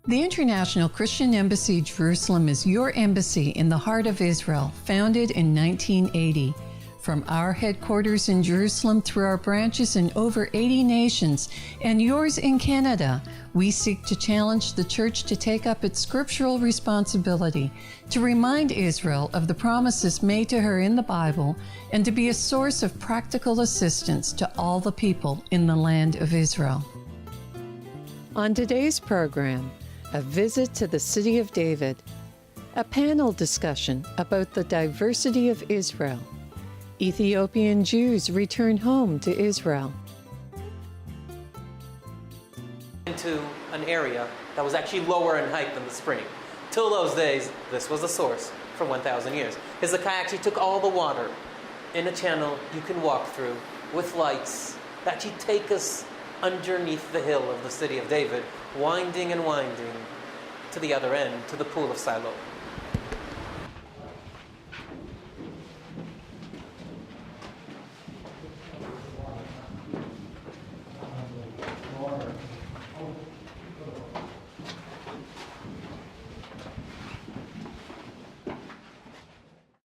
The International Christian Embassy Jerusalem is your embassy in the heart of Israel, founded in 1980. From our headquarters in Jerusalem through our branches in over 80 nations and yours in Canada, we seek to challenge the church to take up its scriptural responsibility, to remind Israel of the promises made to her in the Bible, and to be a source of practical assistance to all the people in the land of Israel. On today's program, a visit to the city of David, a panel discussion about the diversity of Israel, Ethiopian Jews return home to Israel. Into an area that was actually lower in height than the spring. Till those days, this was the source for 1,000 years. Hezekiah actually took all the water in a channel you can walk through with lights that actually take us underneath the hill of the city of David, winding and winding to the other end, to the pool of Siloam.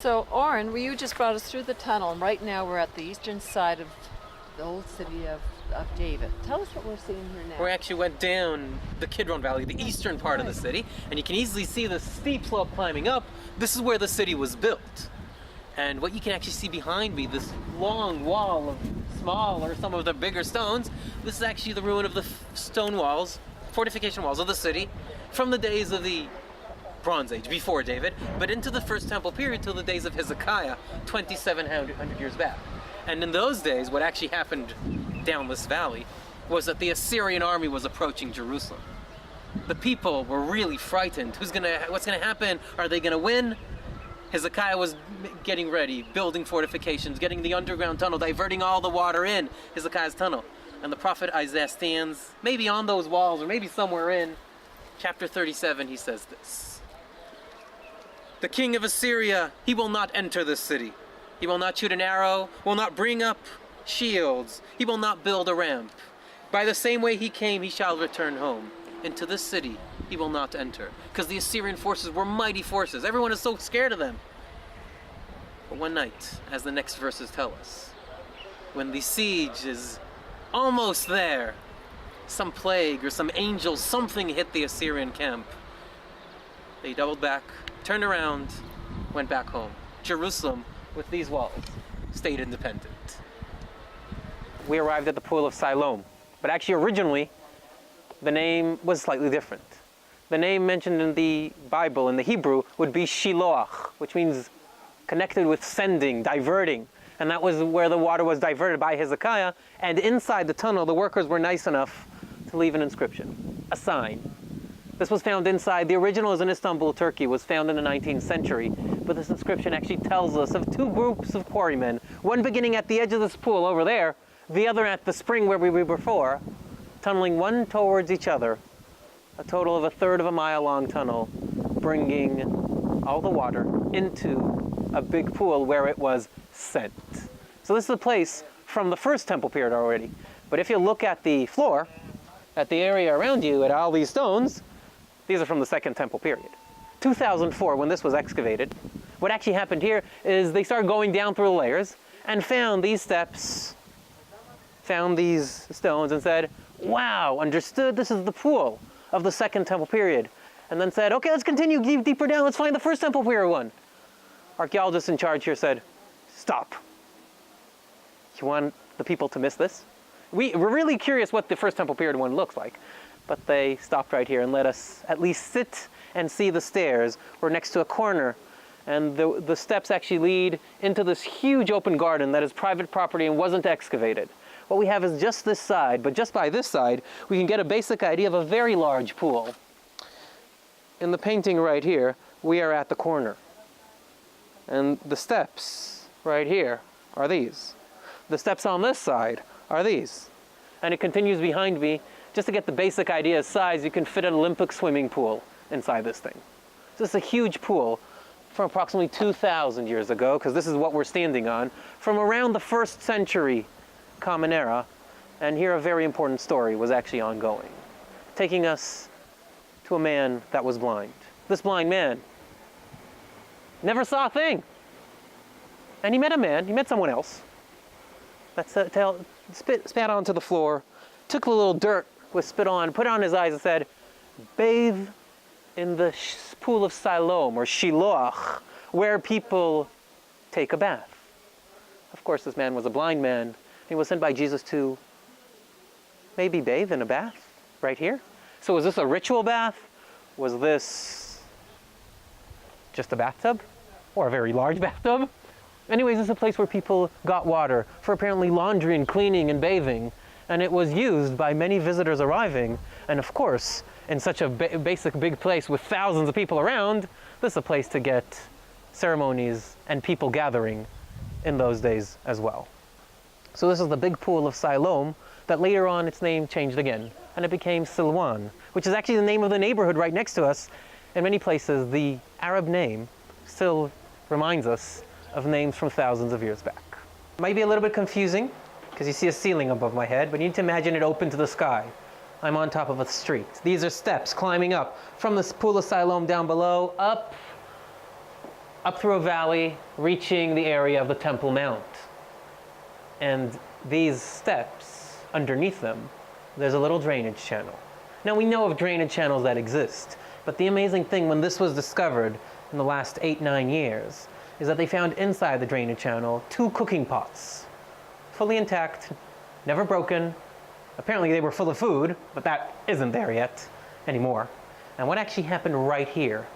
So, Oren, you just brought us through the tunnel, and right now we're at the eastern side of the old city of David. Tell us what we're seeing here now. We actually went down the Kidron Valley, the eastern part of the city, and you can easily see the steep slope climbing up. This is where the city was built. And what you can actually see behind me, this long wall of small or some of the bigger stones, this is actually the ruin of the stone walls, fortification walls of the city from the days of the Bronze Age, before David, but into the First Temple period till the days of Hezekiah, 2,700 years back. And in those days, what actually happened down this valley was that the Assyrian army was approaching Jerusalem. The people were really frightened. What's gonna happen? Are they gonna win? Hezekiah was getting ready, building fortifications, getting the underground tunnel, diverting all the water in Hezekiah's tunnel. And the prophet Isaiah stands maybe on those walls or maybe somewhere in chapter 37. He says this: "The king of Assyria, he will not enter this city. He will not shoot an arrow, will not bring up shields. He will not build a ramp. By the same way he came, he shall return home. Into this city he will not enter." Because the Assyrian forces were mighty forces. Everyone is so scared of them. But one night, as the next verses tell us, when the siege is almost there, some plague or some angel, something hit the Assyrian camp. They doubled back, turned around, went back home. Jerusalem, with these walls, stayed independent. We arrived at the pool of Siloam, but actually originally the name was slightly different. The name mentioned in the Bible, in the Hebrew, would be Shiloach, which means connected with sending, diverting. And that was where the water was diverted by Hezekiah, and inside the tunnel the workers were nice enough to leave an inscription, a sign. This was found inside. The original is in Istanbul, Turkey, was found in the 19th century. But this inscription actually tells us of two groups of quarrymen, one beginning at the edge of this pool over there, the other at the spring where we were before, tunneling one towards each other, a total of 1/3 of a mile long tunnel, bringing all the water into a big pool where it was sent. So this is a place from the First Temple period already. But if you look at the floor, at the area around you, at all these stones, these are from the Second Temple period. 2004, when this was excavated, what actually happened here is they started going down through the layers and found these steps, found these stones and said, wow, understood, this is the pool of the Second Temple period. And then said, okay, let's continue deeper down, let's find the First Temple period one. Archaeologists in charge here said, stop. You want the people to miss this? We're really curious what the First Temple period one looks like. But they stopped right here and let us at least sit and see the stairs. We're next to a corner, and the steps actually lead into this huge open garden that is private property and wasn't excavated. What we have is just this side, but just by this side, we can get a basic idea of a very large pool. In the painting right here, we are at the corner. And the steps right here are these. The steps on this side are these. And it continues behind me. Just to get the basic idea of size, you can fit an Olympic swimming pool inside this thing. So it's a huge pool from approximately 2,000 years ago, because this is what we're standing on, from around the 1st century Common Era. And here a very important story was actually ongoing, taking us to to a man that was blind. This blind man never saw a thing. And he met someone else that spat onto the floor, took a little dirt with spit on, put it on his eyes and said, bathe in the pool of Siloam, or Shiloach, where people take a bath. Of course, this man was a blind man. He was sent by Jesus to maybe bathe in a bath right here. So was this a ritual bath? Was this just a bathtub? Or a very large bathtub? Anyways, this is a place where people got water for apparently laundry and cleaning and bathing. And it was used by many visitors arriving. And of course, in such a basic big place with thousands of people around, this is a place to get ceremonies and people gathering in those days as well. So this is the big pool of Siloam that later on its name changed again. And it became Silwan, which is actually the name of the neighborhood right next to us. In many places, the Arab name still reminds us of names from thousands of years back. Might be a little bit confusing because you see a ceiling above my head, but you need to imagine it open to the sky. I'm on top of a street. These are steps climbing up from this pool of Siloam down below, up through a valley, reaching the area of the Temple Mount. And these steps, underneath them, there's a little drainage channel. Now we know of drainage channels that exist, but the amazing thing when this was discovered in the last 8-9 years is that they found inside the drainage channel 2 cooking pots, fully intact, never broken. Apparently they were full of food, but that isn't there yet anymore. And what actually happened right here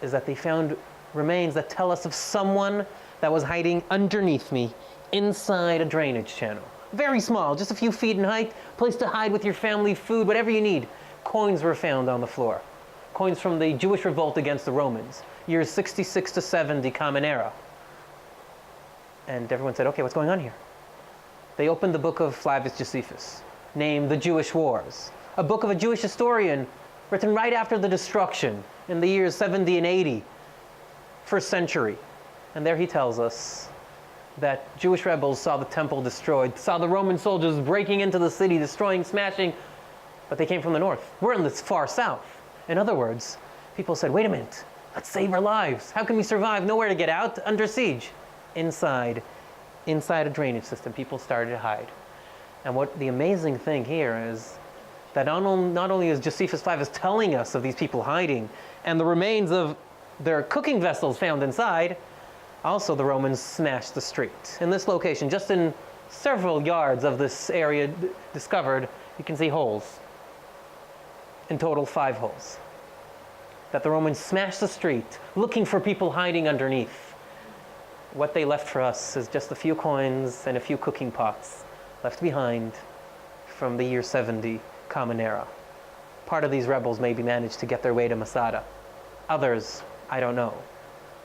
is that they found remains that tell us of someone that was hiding underneath me inside a drainage channel. Very small, just a few feet in height, place to hide with your family, food, whatever you need. Coins were found on the floor. Coins from the Jewish revolt against the Romans, years 66 to 70 Common Era. And everyone said, okay, what's going on here? They opened the book of Flavius Josephus, named The Jewish Wars, a book of a Jewish historian written right after the destruction in the years 70 and 80, first century. And there he tells us that Jewish rebels saw the temple destroyed, saw the Roman soldiers breaking into the city, destroying, smashing, but they came from the north. We're in the far south. In other words, people said, wait a minute, let's save our lives. How can we survive? Nowhere to get out, under siege. Inside a drainage system, people started to hide. And what the amazing thing here is that not only is Josephus Flavius telling us of these people hiding and the remains of their cooking vessels found inside, also the Romans smashed the street. In this location, just in several yards of this area discovered, you can see holes. In total, 5 holes. That the Romans smashed the street, looking for people hiding underneath. What they left for us is just a few coins and a few cooking pots left behind from the year 70 Common Era. Part of these rebels maybe managed to get their way to Masada. Others, I don't know.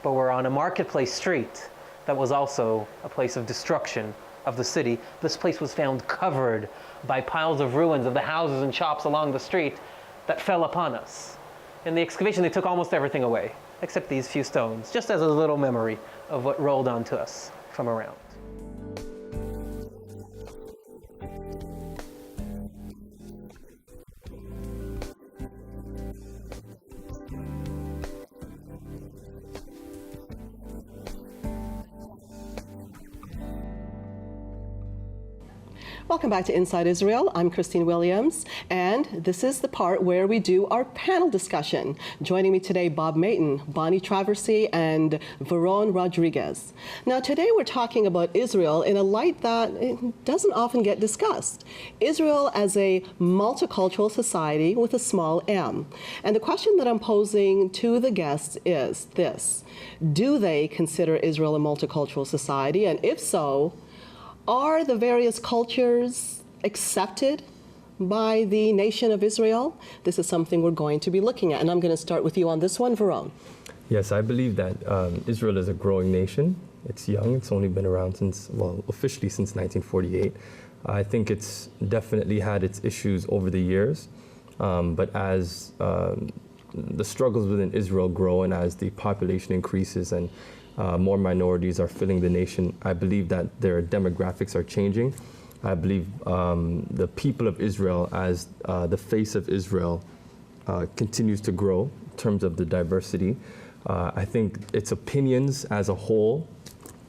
But we're on a marketplace street that was also a place of destruction of the city. This place was found covered by piles of ruins of the houses and shops along the street that fell upon us. In the excavation, they took almost everything away, except these few stones, just as a little memory of what rolled onto us from around. Welcome back to Inside Israel. I'm Christine Williams, and this is the part where we do our panel discussion. Joining me today, Bob Mayton, Bonnie Traversy, and Veron Rodriguez. Now, today we're talking about Israel in a light that doesn't often get discussed. Israel as a multicultural society with a small m. And the question that I'm posing to the guests is this: do they consider Israel a multicultural society? And if so, are the various cultures accepted by the nation of Israel? This is something we're going to be looking at. And I'm going to start with you on this one, Veron. Yes, I believe that Israel is a growing nation. It's young. It's only been around since, well, officially since 1948. I think it's definitely had its issues over the years. But as the struggles within Israel grow and as the population increases and more minorities are filling the nation, I believe that their demographics are changing. I believe the people of Israel as the face of Israel continues to grow in terms of the diversity. I think its opinions as a whole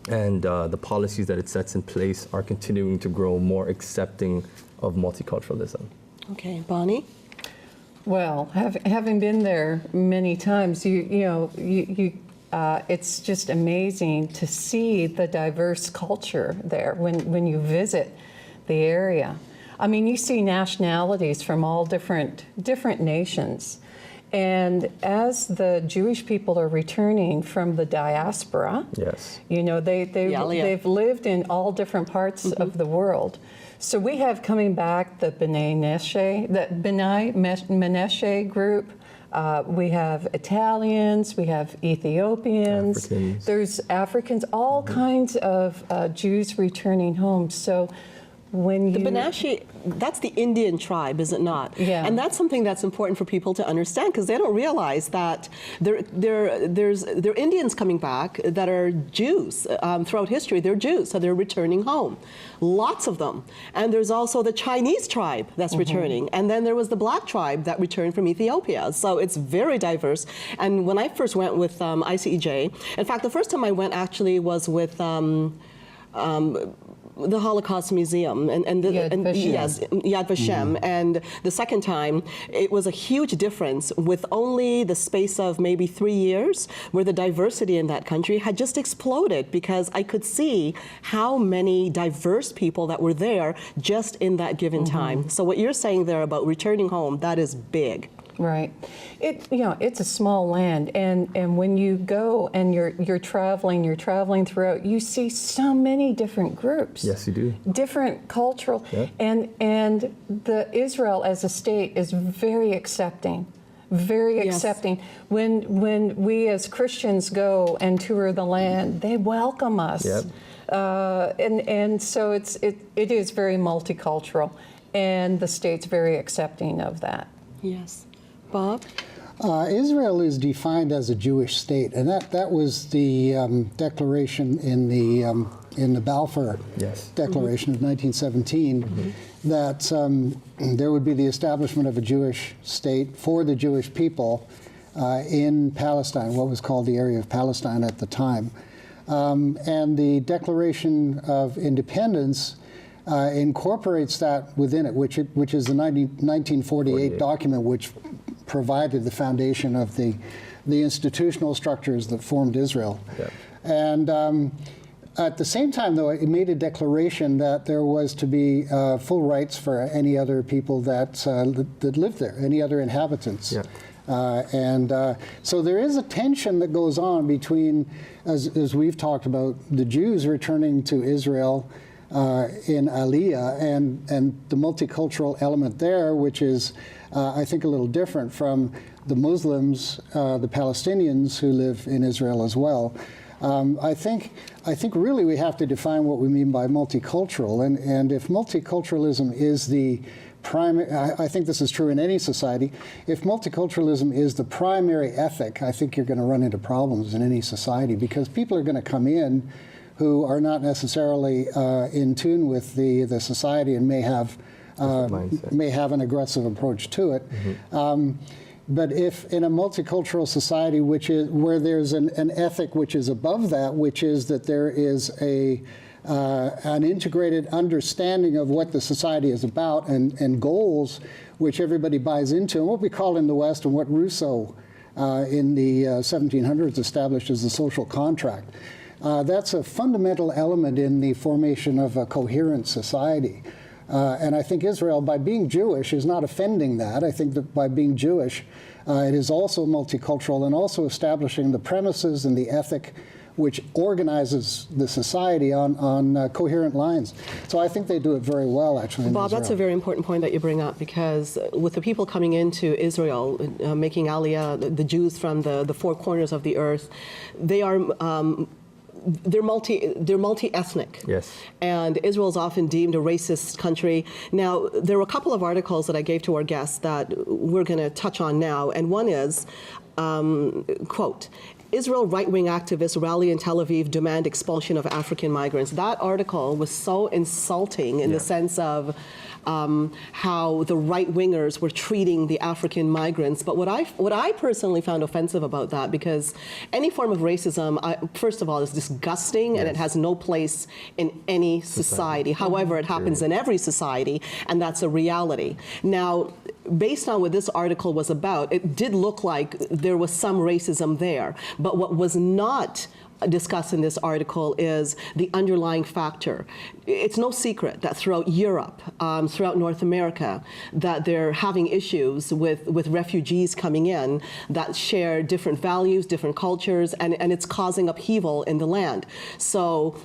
and the policies that it sets in place are continuing to grow more accepting of multiculturalism. Okay, Bonnie? Well, having been there many times, it's just amazing to see the diverse culture there when you visit the area. I mean, you see nationalities from all different nations. And as the Jewish people are returning from the diaspora, Yes. they've lived in all different parts of the world. So we have coming back the B'nai Menashe group. We have Italians, we have Ethiopians, Africans. There's Africans, all kinds of Jews returning home. So when The you... Banashee, that's the Indian tribe, is it not? Yeah. And that's something that's important for people to understand because they don't realize that there are Indians coming back that are Jews. Throughout history, they're Jews, so they're returning home. Lots of them. And there's also the Chinese tribe that's returning. And then there was the black tribe that returned from Ethiopia. So it's very diverse. And when I first went with ICEJ, in fact, the first time I went actually was with the Holocaust Museum and Yad Vashem. yes, Yad Vashem. And the second time, it was a huge difference with only the space of maybe 3 years where the diversity in that country had just exploded because I could see how many diverse people that were there just in that given time. So what you're saying there about returning home, that is big. Right. It's a small land, and when you go and you're traveling throughout, you see so many different groups. Yes, you do. Different cultural, Yeah. and the Israel as a state is very accepting. Very Yes. accepting. When we as Christians go and tour the land, they welcome us. Yep. And so it is very multicultural, and the state's very accepting of that. Yes. Bob? Israel is defined as a Jewish state, and that was the declaration in the Balfour Yes. Declaration of 1917, that there would be the establishment of a Jewish state for the Jewish people in Palestine, what was called the area of Palestine at the time. And the Declaration of Independence incorporates that within it, which is the 1948 document, which provided the foundation of the institutional structures that formed Israel. Yeah. And at the same time, though, it made a declaration that there was to be full rights for any other people that lived there, any other inhabitants. Yeah. So there is a tension that goes on between, as we've talked about, the Jews returning to Israel in Aliyah and the multicultural element there, which is, I think, a little different from the Muslims, the Palestinians who live in Israel as well. I think really we have to define what we mean by multicultural, and if multiculturalism is the primary, I think this is true in any society, if multiculturalism is the primary ethic, I think you're going to run into problems in any society because people are going to come in who are not necessarily in tune with the society and may have an aggressive approach to it. But if in a multicultural society, where there's an ethic which is above that, which is that there is an integrated understanding of what the society is about and goals which everybody buys into, and what we call in the West and what Rousseau in the 1700s established as the social contract. That's a fundamental element in the formation of a coherent society. And I think Israel, by being Jewish, is not offending that. I think that by being Jewish, it is also multicultural and also establishing the premises and the ethic which organizes the society on coherent lines. So I think they do it very well, actually, in Bob, Israel. that's a very important point that you bring up because with the people coming into Israel, making Aliyah, the Jews from the four corners of the earth, they are they're multi-ethnic. Yes. And Israel is often deemed a racist country. Now, there were a couple of articles that I gave to our guests that we're going to touch on now, and one is, quote, Israel right-wing activists rally in Tel Aviv demand expulsion of African migrants. That article was so insulting in the sense of how the right-wingers were treating the African migrants. But what I personally found offensive about that, because any form of racism, first of all, is disgusting, and it has no place in any society. However, it happens in every society, and that's a reality. Now, based on what this article was about, it did look like there was some racism there. But what was not discussed in this article is the underlying factor. It's no secret that throughout Europe, throughout North America, that they're having issues with refugees coming in that share different values, different cultures, and it's causing upheaval in the land. So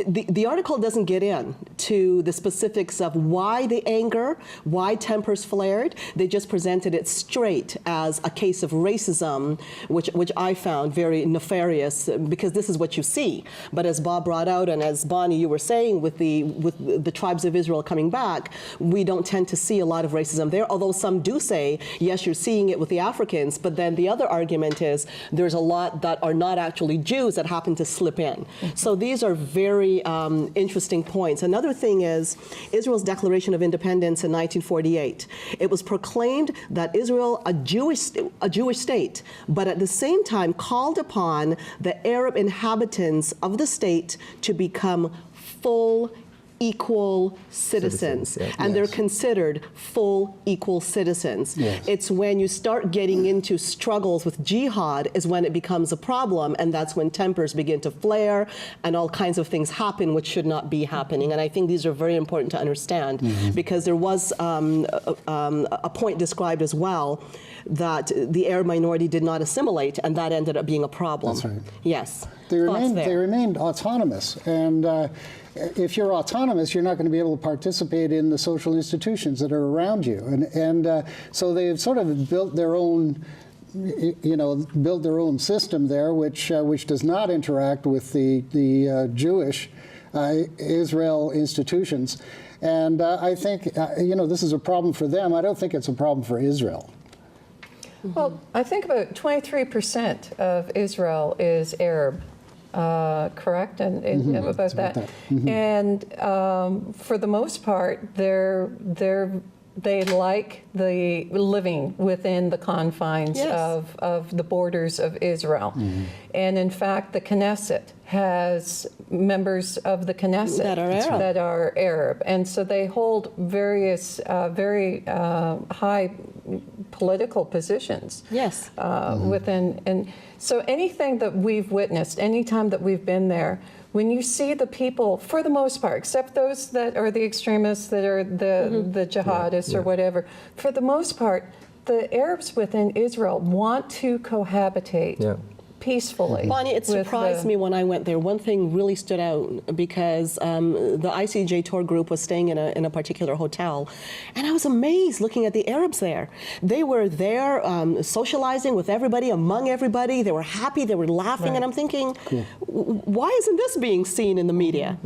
the article doesn't get in to the specifics of why the anger, why tempers flared. They just presented it straight as a case of racism, which I found very nefarious, because this is what you see. But as Bob brought out, and as Bonnie, you were saying, with the tribes of Israel coming back, we don't tend to see a lot of racism there, although some do say, yes, you're seeing it with the Africans, but then the other argument is there's a lot that are not actually Jews that happen to slip in. So these are very interesting points. Another thing is Israel's Declaration of Independence in 1948. It was proclaimed that Israel a Jewish state, but at the same time called upon the Arab inhabitants of the state to become full equal citizens. And they're considered full equal citizens. It's when you start getting into struggles with jihad is when it becomes a problem, and that's when tempers begin to flare and all kinds of things happen which should not be happening. And I think these are very important to understand, because there was a point described as well that the Arab minority did not assimilate, and that ended up being a problem. That's right. Yes. They remained autonomous, and if you're autonomous, you're not going to be able to participate in the social institutions that are around you, and so they've sort of built their own, built their own system there, which does not interact with the Jewish Israel institutions, and I think this is a problem for them. I don't think it's a problem for Israel. Well, I think about 23% of Israel is Arab, correct? And about that. And for the most part, they like the living within the confines of the borders of Israel. And in fact, the Knesset has members of the Knesset that are Arab. And so they hold various very high political positions within. And so anything that we've witnessed, any time that we've been there, when you see the people, for the most part, except those that are the extremists, that are the jihadists or whatever, for the most part, the Arabs within Israel want to cohabitate peacefully. Bonnie, it surprised me when I went there. One thing really stood out, because the ICEJ tour group was staying in a particular hotel, and I was amazed looking at the Arabs there. They were there socializing with everybody, among everybody. They were happy, they were laughing, and I'm thinking, why isn't this being seen in the media?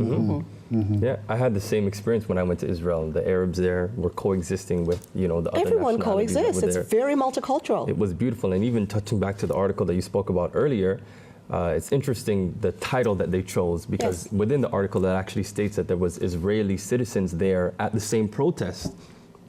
Yeah, I had the same experience when I went to Israel. The Arabs there were coexisting with, the other Everyone nationalities coexists. that were there. It's very multicultural. It was beautiful, and even touching back to the article that you spoke about earlier, it's interesting the title that they chose, because within the article that actually states that there was Israeli citizens there at the same protest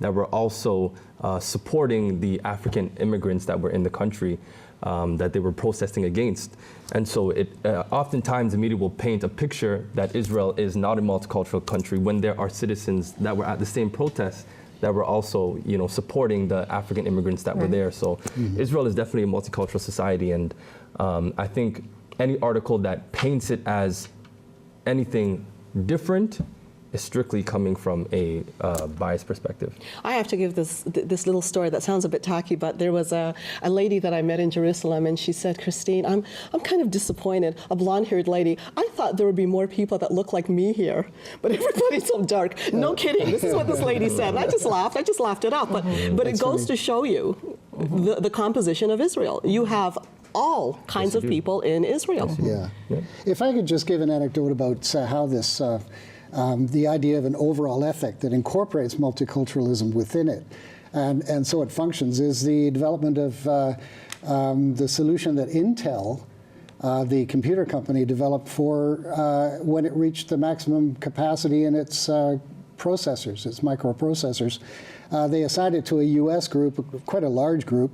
that were also supporting the African immigrants that were in the country, that they were protesting against. And so it oftentimes the media will paint a picture that Israel is not a multicultural country when there are citizens that were at the same protest that were also, supporting the African immigrants that were there. So Israel is definitely a multicultural society, and I think any article that paints it as anything different is strictly coming from a biased perspective. I have to give this little story that sounds a bit tacky, but there was a lady that I met in Jerusalem, and she said, "Christine, I'm kind of disappointed, a blonde-haired lady. I thought there would be more people that look like me here, but everybody's so dark." No kidding. This is what this lady said. And I just laughed it off. But it goes to show you the composition of Israel. You have all kinds of people in Israel. If I could just give an anecdote about how this the idea of an overall ethic that incorporates multiculturalism within it, and so it functions, is the development of the solution that Intel the computer company developed for when it reached the maximum capacity in its processors, its microprocessors. They assigned it to a U.S. group, quite a large group.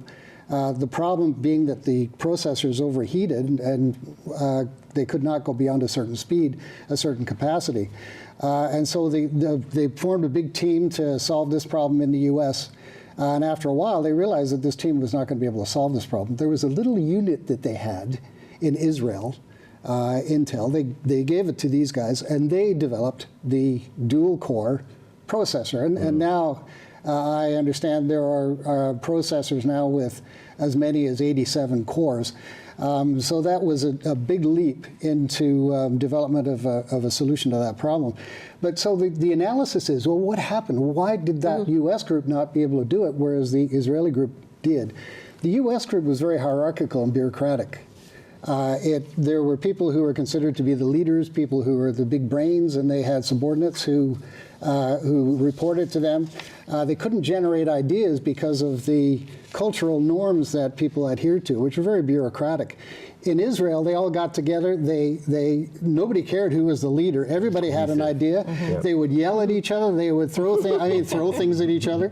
The problem being that the processors overheated and they could not go beyond a certain speed, a certain capacity. And so they formed a big team to solve this problem in the U.S. And after a while, they realized that this team was not going to be able to solve this problem. There was a little unit that they had in Israel, Intel. They gave it to these guys, and they developed the dual-core processor. And now I understand there are processors now with as many as 87 cores. So that was a big leap into development of a solution to that problem. But so the analysis is, well, what happened? Why did that U.S. group not be able to do it, whereas the Israeli group did? The U.S. group was very hierarchical and bureaucratic. There were people who were considered to be the leaders, people who were the big brains, and they had subordinates who reported to them. They couldn't generate ideas because of the cultural norms that people adhered to, which were very bureaucratic. In Israel, they all got together. Nobody cared who was the leader. Everybody had an idea. They would yell at each other. They would throw things at each other.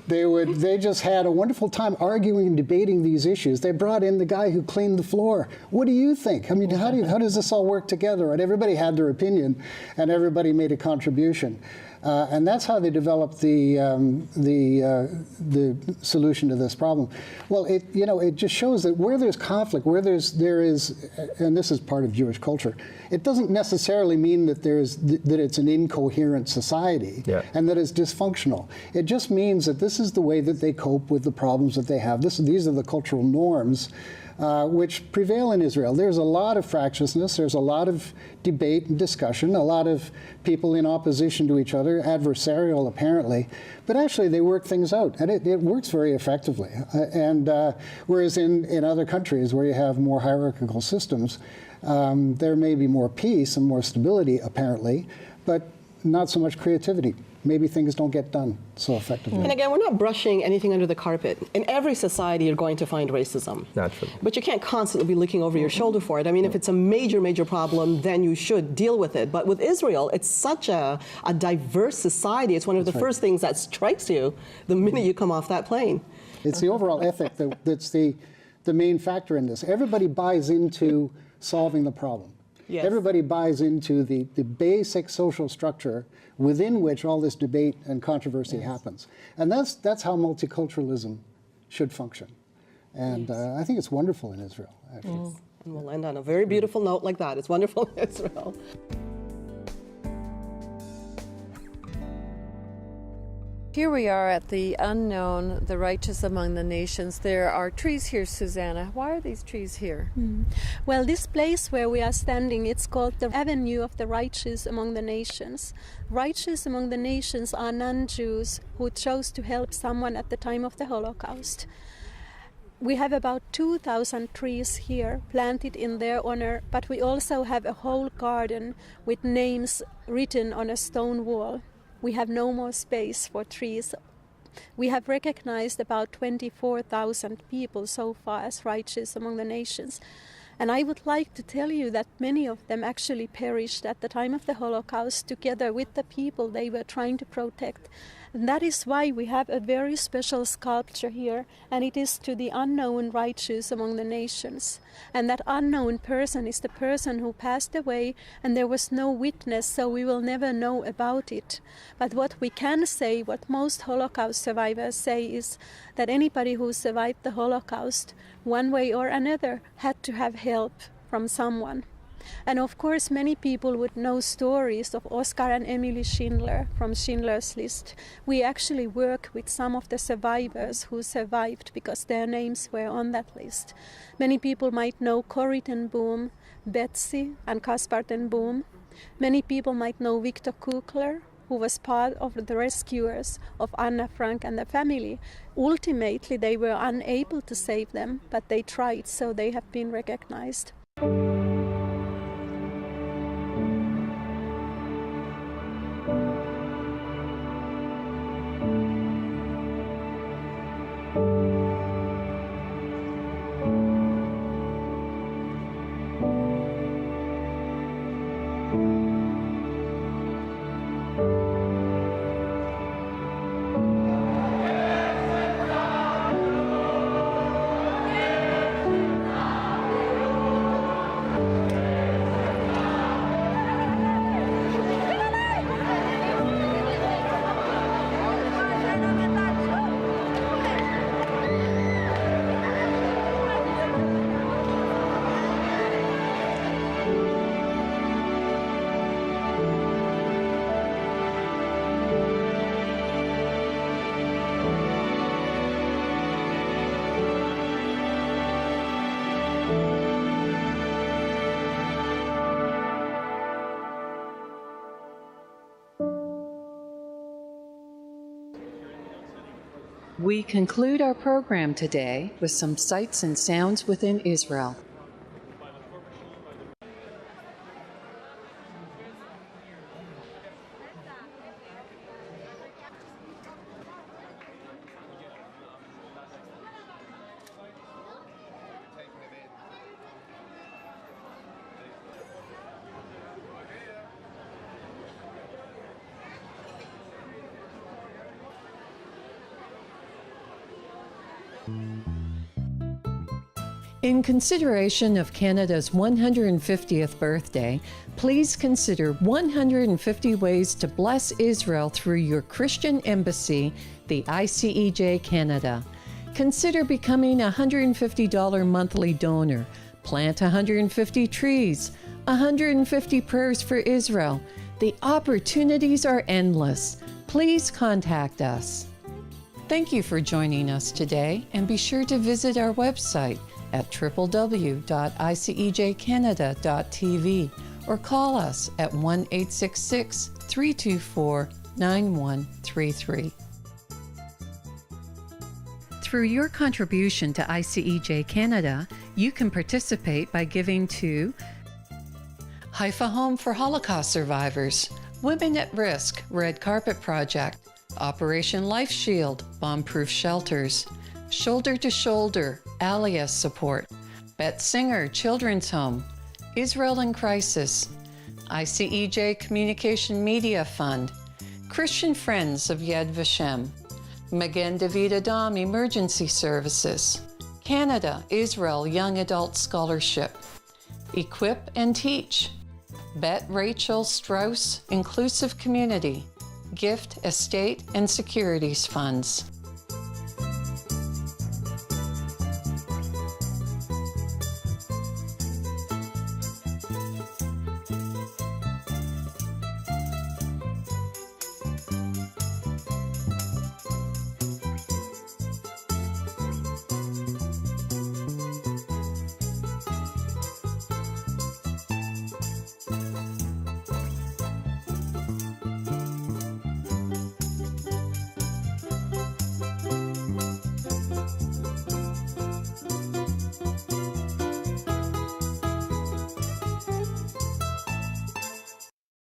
They just had a wonderful time arguing and debating these issues. They brought in the guy who cleaned the floor. What do you think? I mean, how does this all work together? And everybody had their opinion, and everybody made a contribution. And that's how they developed the solution to this problem. Well, it just shows that where there's conflict, where there is, and this is part of Jewish culture, it doesn't necessarily mean that that it's an incoherent society and that it's dysfunctional. It just means that this is the way that they cope with the problems that they have. These are the cultural norms which prevail in Israel. There's a lot of fractiousness, there's a lot of debate and discussion, a lot of people in opposition to each other, adversarial apparently, but actually they work things out, and it works very effectively. Whereas in other countries where you have more hierarchical systems, there may be more peace and more stability apparently, but not so much creativity. Maybe things don't get done so effectively. And again, we're not brushing anything under the carpet. In every society, you're going to find racism. Naturally. But you can't constantly be looking over your shoulder for it. I mean, if it's a major, major problem, then you should deal with it. But with Israel, it's such a diverse society. It's one of the first things that strikes you the minute you come off that plane. It's the overall ethic that's the main factor in this. Everybody buys into solving the problem. Yes. Everybody buys into the basic social structure within which all this debate and controversy happens. And that's how multiculturalism should function. And I think it's wonderful in Israel, actually. And we'll end on a very beautiful note like that. It's wonderful in Israel. Here we are at the unknown, the righteous among the nations. There are trees here, Susanna. Why are these trees here? Well, this place where we are standing, it's called the Avenue of the Righteous Among the Nations. Righteous among the nations are non-Jews who chose to help someone at the time of the Holocaust. We have about 2,000 trees here planted in their honor, but we also have a whole garden with names written on a stone wall. We have no more space for trees. We have recognized about 24,000 people so far as righteous among the nations. And I would like to tell you that many of them actually perished at the time of the Holocaust together with the people they were trying to protect. And that is why we have a very special sculpture here, and it is to the unknown righteous among the nations. And that unknown person is the person who passed away, and there was no witness, so we will never know about it. But what we can say, what most Holocaust survivors say, is that anybody who survived the Holocaust, one way or another, had to have help from someone. And of course, many people would know stories of Oskar and Emily Schindler from Schindler's List. We actually work with some of the survivors who survived because their names were on that list. Many people might know Corrie ten Boom, Betsy, and Caspar ten Boom. Many people might know Victor Kugler, who was part of the rescuers of Anna Frank and the family. Ultimately, they were unable to save them, but they tried, so they have been recognized. We conclude our program today with some sights and sounds within Israel. In consideration of Canada's 150th birthday, please consider 150 ways to bless Israel through your Christian embassy, the ICEJ Canada. Consider becoming a $150 monthly donor. Plant 150 trees, 150 prayers for Israel. The opportunities are endless. Please contact us. Thank you for joining us today, and be sure to visit our website at www.icejcanada.tv or call us at 1-866-324-9133. Through your contribution to ICEJ Canada, you can participate by giving to Haifa Home for Holocaust Survivors, Women at Risk, Red Carpet Project, Operation Life Shield, Bomb-Proof Shelters, Shoulder to Shoulder, Alias Support, Bet Singer Children's Home, Israel in Crisis, ICEJ Communication Media Fund, Christian Friends of Yad Vashem, Magen David Adom Emergency Services, Canada Israel Young Adult Scholarship, Equip and Teach, Bet Rachel Strauss Inclusive Community, Gift, Estate, and Securities Funds.